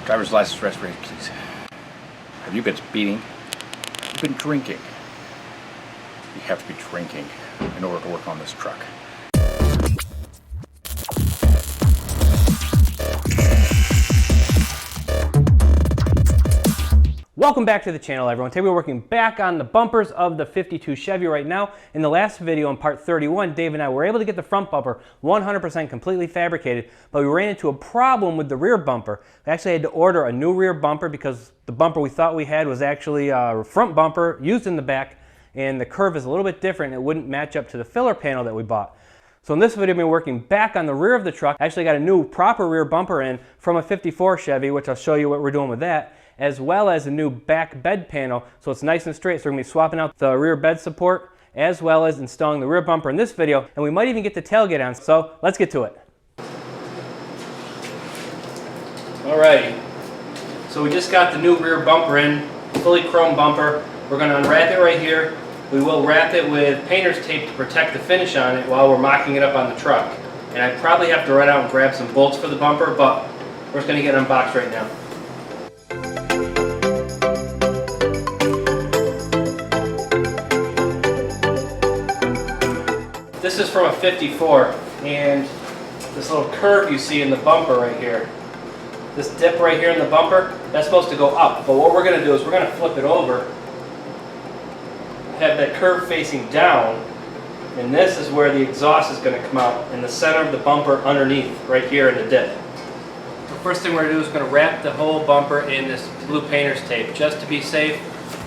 Driver's license, respiration, please. Have you been speeding? Have you been drinking? You have to be drinking in order to work on this truck. Welcome back to the channel, everyone. Today we're working back on the bumpers of the 52 Chevy right now. In the last video, in part 31, Dave and I were able to get the front bumper 100% completely fabricated, but we ran into a problem with the rear bumper. We actually had to order a new rear bumper because the bumper we thought we had was actually a front bumper used in the back, and the curve is a little bit different. It wouldn't match up to the filler panel that we bought. So in this video, we've been working back on the rear of the truck. I actually got a new proper rear bumper in from a 54 Chevy, which I'll show you what we're doing with that, as well as a new back bed panel, so it's nice and straight. So we're going to be swapping out the rear bed support as well as installing the rear bumper in this video, and we might even get the tailgate on, so let's get to it. Alrighty, so we just got the new rear bumper in, fully chrome bumper. We're going to unwrap it right here. We will wrap it with painter's tape to protect the finish on it while we're mocking it up on the truck. And I probably have to run out and grab some bolts for the bumper, but we're just going to get it unboxed right now. This is from a 54, and this little curve you see in the bumper right here, this dip right here in the bumper, that's supposed to go up. But what we're going to do is we're going to flip it over, have that curve facing down, and this is where the exhaust is going to come out in the center of the bumper underneath, right here in the dip. The first thing we're going to do is going to wrap the whole bumper in this blue painter's tape, just to be safe.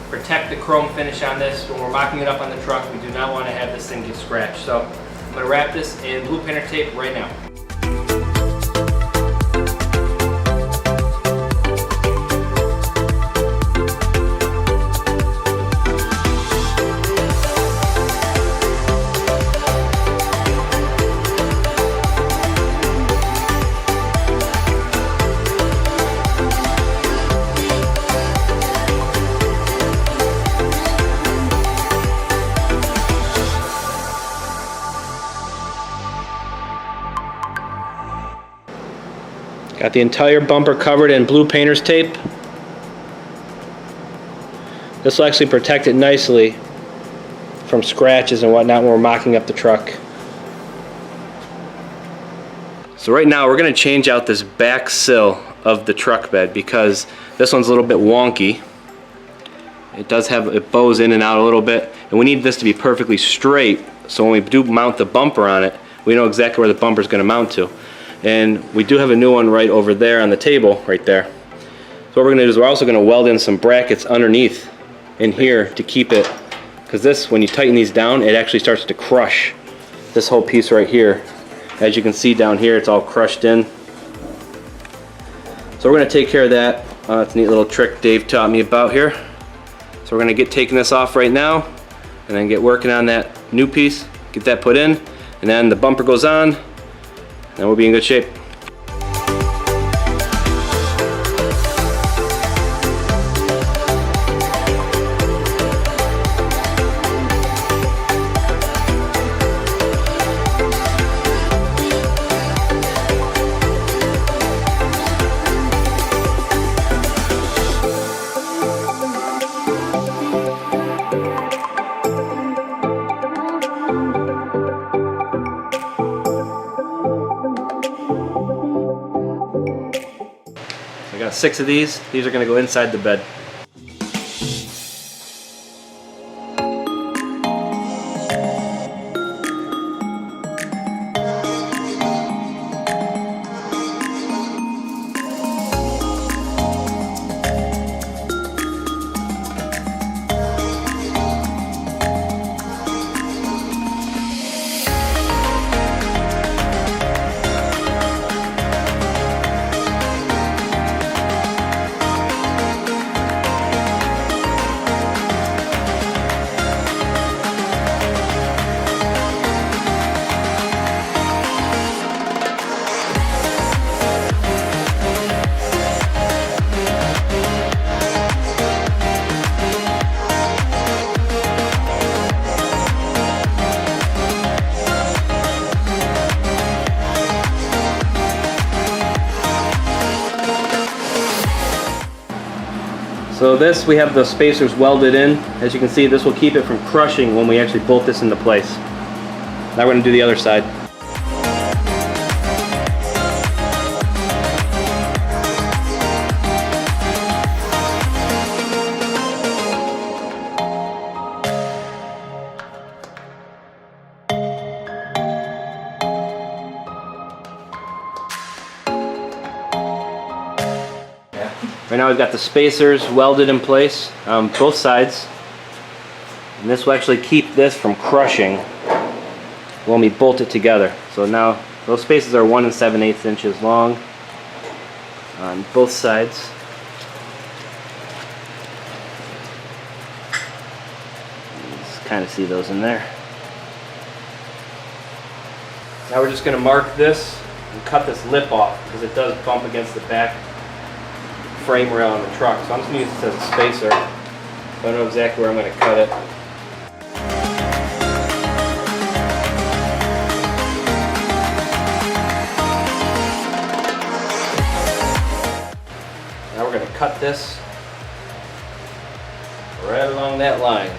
Protect the chrome finish on this. When we're mocking it up on the truck, we do not want to have this thing get scratched. So I'm going to wrap this in blue painter tape right now. Got the entire bumper covered in blue painter's tape. This will actually protect it nicely from scratches and whatnot when we're mocking up the truck. So right now we're going to change out this back sill of the truck bed because this one's a little bit wonky. It bows in and out a little bit, and we need this to be perfectly straight, so when we do mount the bumper on it, we know exactly where the bumper is going to mount to. And we do have a new one right over there on the table, right there. So what we're going to do is we're also going to weld in some brackets underneath in here to keep it, because this, when you tighten these down, it actually starts to crush this whole piece right here. As you can see down here, it's all crushed in. So we're going to take care of that. It's a neat little trick Dave taught me about here. So we're going to get taking this off right now, and then get working on that new piece, get that put in, and then the bumper goes on, and we'll be in good shape. I got 6 of these. These are going to go inside the bed. So this, we have the spacers welded in. As you can see, this will keep it from crushing when we actually bolt this into place. Now we're going to do the other side. Right now we've got the spacers welded in place on both sides. And this will actually keep this from crushing when we bolt it together. So now those spacers are 1 7/8 inches long on both sides. You just kind of see those in there. Now we're just going to mark this and cut this lip off because it does bump against the back frame rail on the truck. So I'm just going to use this as a spacer. So I know exactly where I'm going to cut it. Now we're going to cut this right along that line.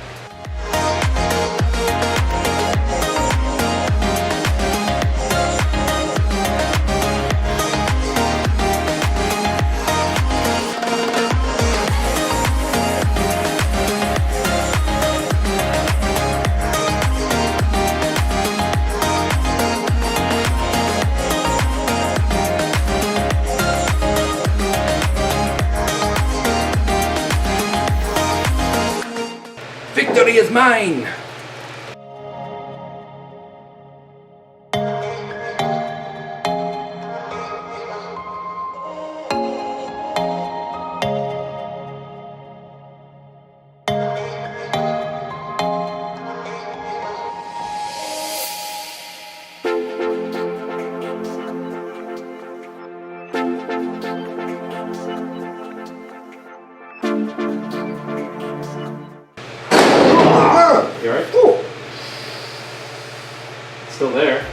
Victory is mine! You alright? Ooh. It's still there.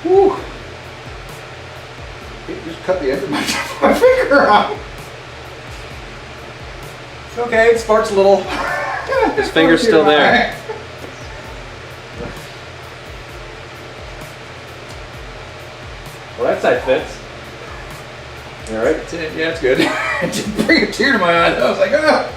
Woo! You just cut the end of my finger off. It's okay, it sparks a little. His finger's still there. Well, that side fits. You alright? Yeah, it's good. It didn't bring a tear to my eye. I was like, ah!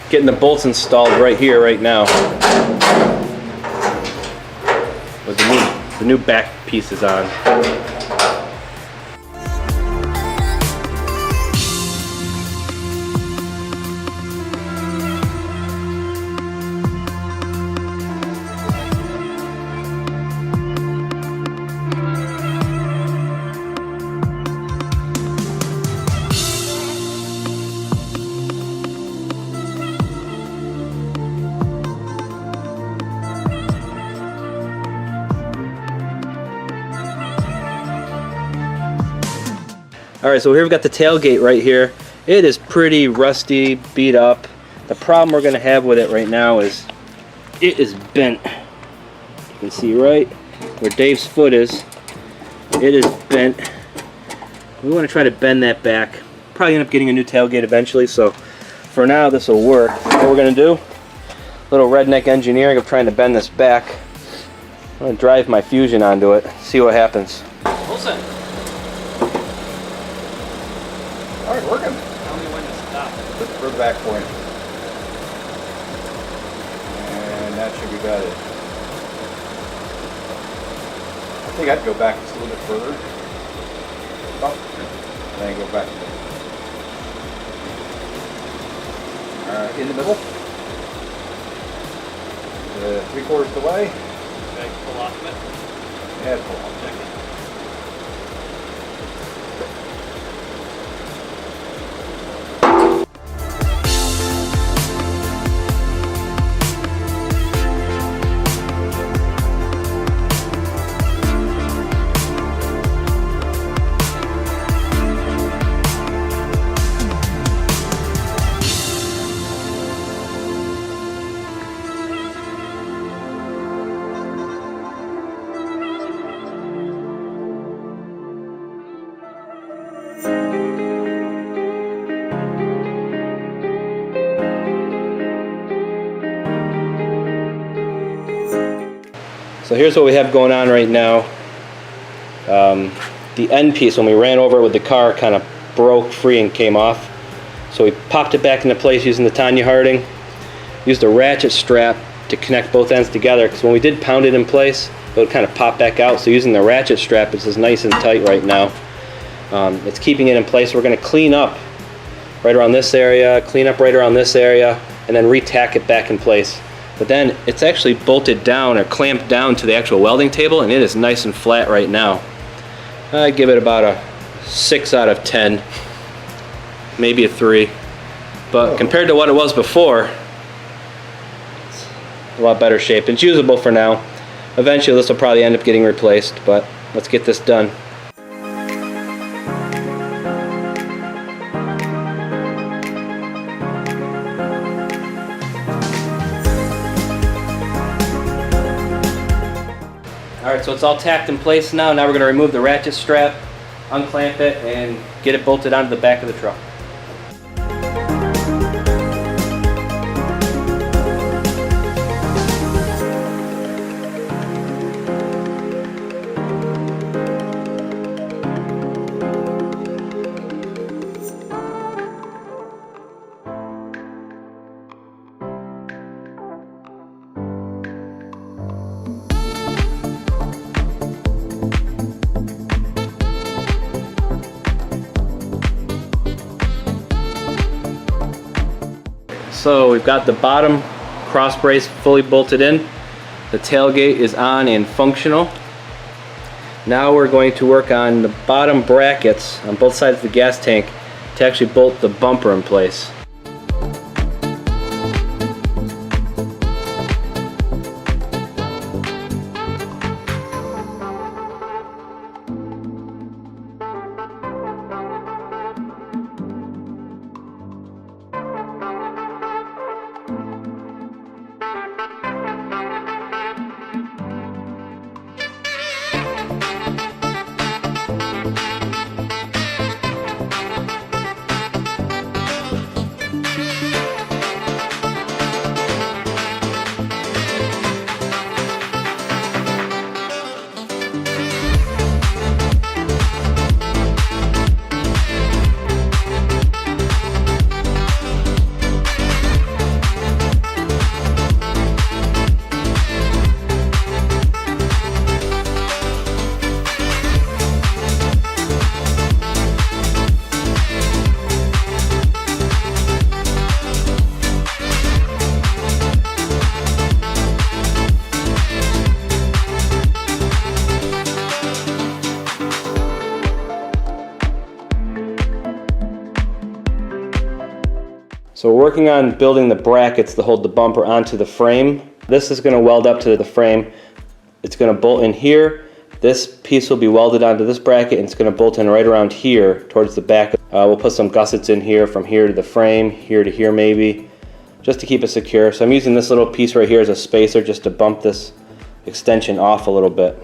Getting the bolts installed right here, right now. With the new back pieces on. Alright, so here we've got the tailgate right here. It is pretty rusty, beat up. The problem we're going to have with it right now is it is bent. You can see right where Dave's foot is. It is bent. We want to try to bend that back. Probably end up getting a new tailgate eventually, so for now this will work. What we're going to do, little redneck engineering of trying to bend this back. I'm going to drive my Fusion onto it, see what happens. Wilson. Alright, working. Tell me when to stop. Put the back point. And that should be about it. I think I'd go back just a little bit further. Bump. And then go back. Alright, in the middle. 3/4 the way. Should I pull off of it? Yeah, pull off. Check it. So here's what we have going on right now. The end piece, when we ran over it with the car, kind of broke free and came off. So we popped it back into place using the Tanya Harding. Used a ratchet strap to connect both ends together, because when we did pound it in place, it would kind of pop back out. So using the ratchet strap, it's just nice and tight right now. It's keeping it in place. We're going to clean up right around this area, clean up right around this area, and then re-tack it back in place. But then it's actually bolted down or clamped down to the actual welding table, and it is nice and flat right now. I give it about a 6 out of 10, maybe a 3. But compared to what it was before, it's a lot better shape. It's usable for now. Eventually this will probably end up getting replaced, but let's get this done. Alright, so it's all tacked in place now. Now we're going to remove the ratchet strap, unclamp it, and get it bolted onto the back of the truck. So we've got the bottom cross brace fully bolted in. The tailgate is on and functional. Now we're going to work on the bottom brackets on both sides of the gas tank to actually bolt the bumper in place. So we're working on building the brackets to hold the bumper onto the frame. This is going to weld up to the frame. It's going to bolt in here. This piece will be welded onto this bracket, and it's going to bolt in right around here towards the back. We'll put some gussets in here from here to the frame, here to here maybe, just to keep it secure. So I'm using this little piece right here as a spacer just to bump this extension off a little bit.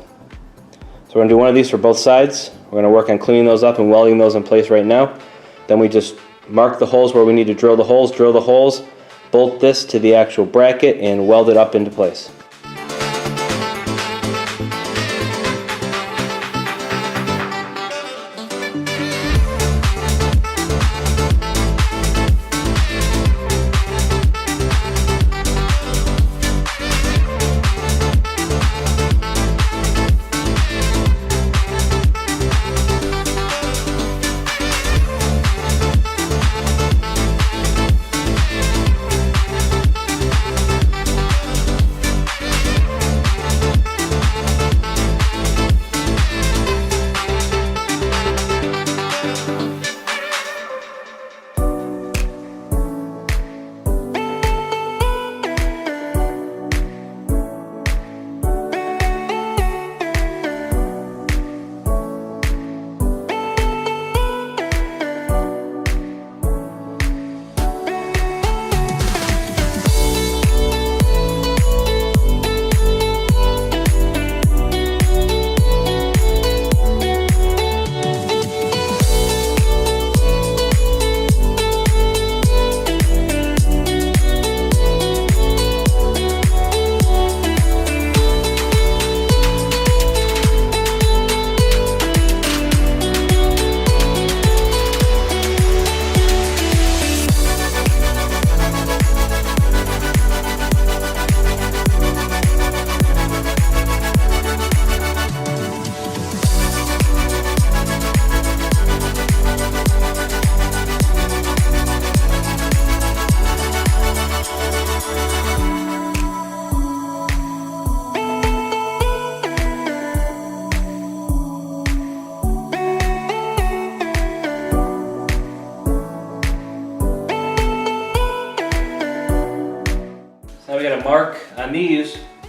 So we're going to do one of these for both sides. We're going to work on cleaning those up and welding those in place right now. Then we just mark the holes where we need to drill the holes, bolt this to the actual bracket, and weld it up into place.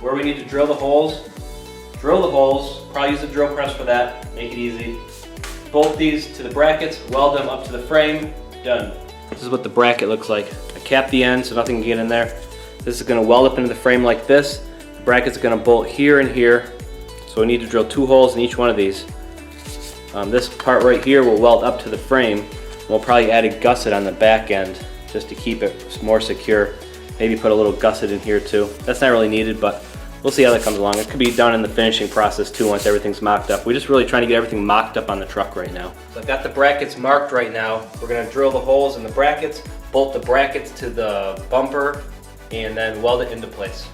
where we need to drill the holes. Drill the holes, probably use a drill press for that, make it easy. Bolt these to the brackets, weld them up to the frame, done. This is what the bracket looks like. I cap the end so nothing can get in there. This is gonna weld up into the frame like this. The bracket's gonna bolt here and here. So we need to drill 2 holes in each one of these. This part right here will weld up to the frame. We'll probably add a gusset on the back end just to keep it more secure. Maybe put a little gusset in here too. That's not really needed, but we'll see how that comes along. It could be done in the finishing process too once everything's mocked up. We're just really trying to get everything mocked up on the truck right now. So I've got the brackets marked right now. We're gonna drill the holes in the brackets, bolt the brackets to the bumper, and then weld it into place.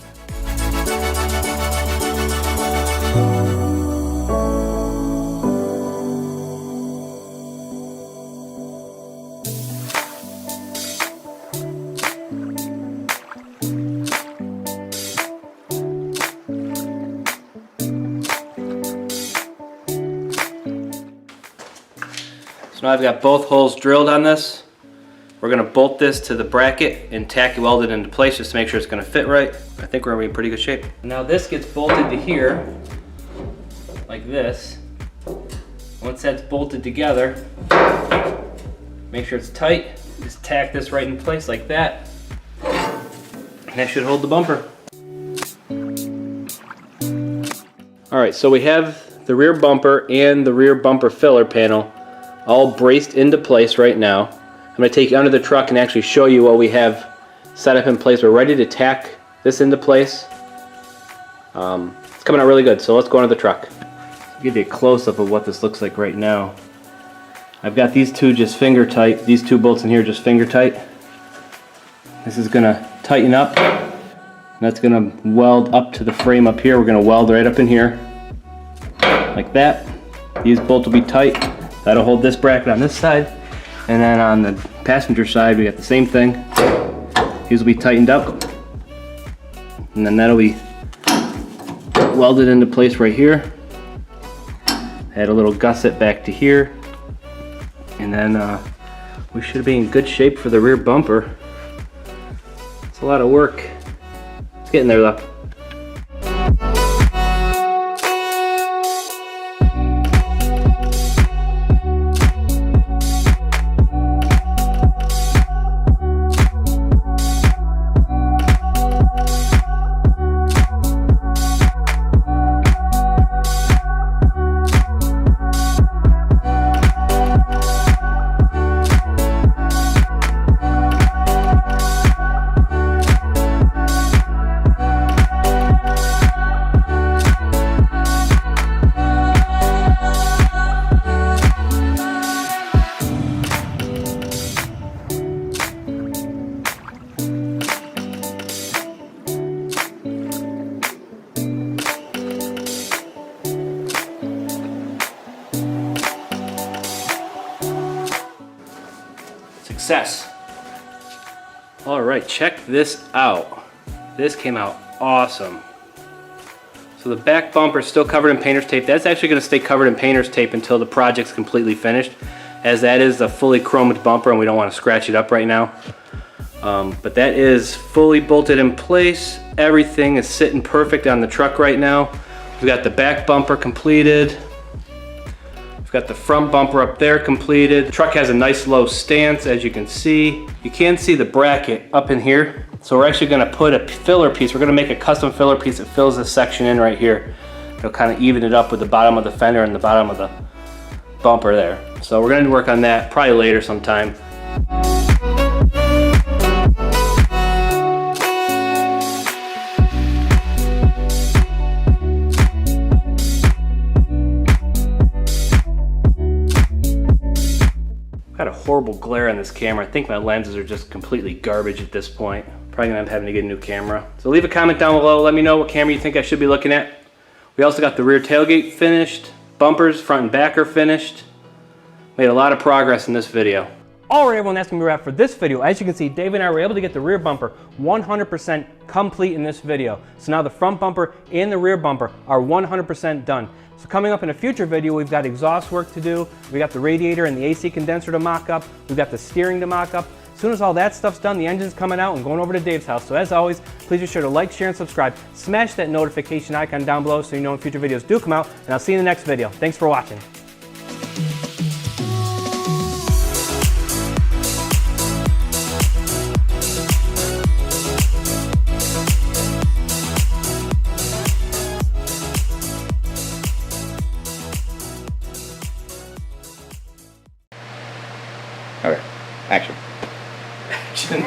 So now I've got both holes drilled on this. We're gonna bolt this to the bracket and tack weld it into place just to make sure it's gonna fit right. I think we're gonna be in pretty good shape. Now this gets bolted to here, like this. Once that's bolted together, make sure it's tight. Just tack this right in place like that. And that should hold the bumper. All right, so we have the rear bumper and the rear bumper filler panel all braced into place right now. I'm going to take you under the truck and actually show you what we have set up in place. We're ready to tack this into place. It's coming out really good, so let's go under the truck. I'll give you a close-up of what this looks like right now. I've got these two just finger tight. These 2 bolts in here just finger tight. This is going to tighten up. That's going to weld up to the frame up here. We're going to weld right up in here like that. These bolts will be tight. That'll hold this bracket on this side. And then on the passenger side, we got the same thing. These will be tightened up. And then that'll be welded into place right here. Add a little gusset back to here. And then we should be in good shape for the rear bumper. It's a lot of work. It's getting there though. Success. All right, check this out. This came out awesome. So the back bumper is still covered in painter's tape. That's actually going to stay covered in painter's tape until the project's completely finished, as that is a fully chromed bumper and we don't want to scratch it up right now. But that is fully bolted in place. Everything is sitting perfect on the truck right now. We've got the back bumper completed. We've got the front bumper up there completed. The truck has a nice low stance, as you can see. You can see the bracket up in here. So we're actually gonna put a filler piece. We're gonna make a custom filler piece that fills this section in right here. It'll kind of even it up with the bottom of the fender and the bottom of the bumper there. So we're gonna work on that probably later sometime. Got a horrible glare on this camera. I think my lenses are just completely garbage at this point. Probably gonna end up having to get a new camera. So leave a comment down below. Let me know what camera you think I should be looking at. We also got the rear tailgate finished. Bumpers, front and back are finished. Made a lot of progress in this video. All right, everyone, that's gonna be a wrap for this video. As you can see, Dave and I were able to get the rear bumper 100% complete in this video. So now the front bumper and the rear bumper are 100% done. So coming up in a future video, we've got exhaust work to do. We got the radiator and the AC condenser to mock up. We've got the steering to mock up. As soon as all that stuff's done, the engine's coming out and going over to Dave's house. So as always, please be sure to like, share, and subscribe. Smash that notification icon down below so you know when future videos do come out, and I'll see you in the next video. Thanks for watching. Okay, action. Action.